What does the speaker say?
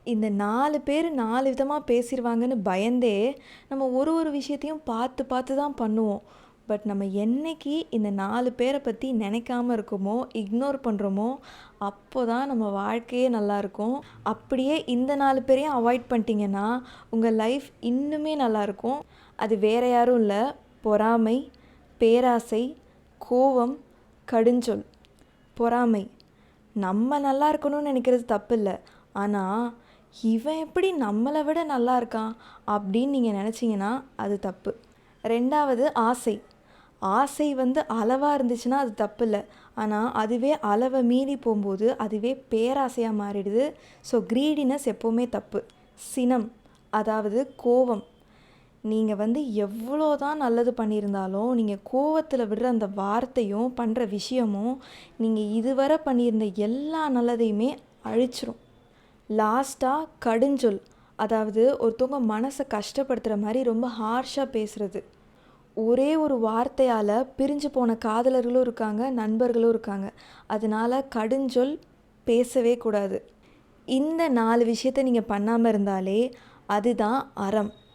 இந்த 4 பேர் 4 விதமா பேசிருவாங்கன்னு பயந்தே, நம்ம ஒரு ஒரு விஷயத்தையும் பார்த்து பார்த்து தான் பண்ணுவோம். பட் நம்ம என்னைக்கு இந்த 4 பேர பத்தி நினைக்காம இருக்கோமோ, இக்னோர் பண்றோமோ, அப்போ தான் நம்ம வாழ்க்கையே நல்லாயிருக்கும். அப்படியே இந்த 4 பேரையும் அவாய்ட் பண்ணிட்டீங்கன்னா, உங்க லைஃப் இன்னுமே நல்லாயிருக்கும். அது வேற யாரும் இல்ல, பொறாமை, பேராசை, கோவம், கடுஞ்சொல். பொறாமை. நம்ம நல்லா இருக்கணும்னு நினைக்கிறது தப்பில்ல. ஆனா, இவன் எப்படி நம்மள விட நல்லா இருக்கான் அப்படின்னு நீங்க நினைச்சீங்கன்னா, அது தப்பு. 2வது ஆசை. ஆசை அளவா இருந்துச்சுன்னா அது தப்பில்ல. ஆனா, அதுவே அளவை மீறி போம்போது, அதுவே பேராசையா மாறிடுது. ஸோ, கிரீடினஸ் எப்பவுமே தப்பு. சினம். அதாவது கோவம். நீங்க எவ்வளோ தான் நல்லது பண்ணியிருந்தாலும், நீங்க கோவத்துல விடுற அந்த வார்த்தையும், பண்ற விஷயமும், நீங்க இதுவரை பண்ணியிருந்த எல்லா நல்லதையுமே அழிச்சிரும். லாஸ்ட்டா கடுஞ்சொல். அதாவது ஒருத்தவங்க மனசை கஷ்டப்படுத்துகிற மாதிரி ரொம்ப ஹார்ஷாக பேசுகிறது. ஒரே ஒரு வார்த்தையால் பிரிஞ்சு போன காதலர்களும் இருக்காங்க, நண்பர்களும் இருக்காங்க. அதனால கடுஞ்சொல் பேசவே கூடாது. இந்த 4 விஷயத்தை நீங்கள் பண்ணாமல் இருந்தாலே அதுதான் அறம்.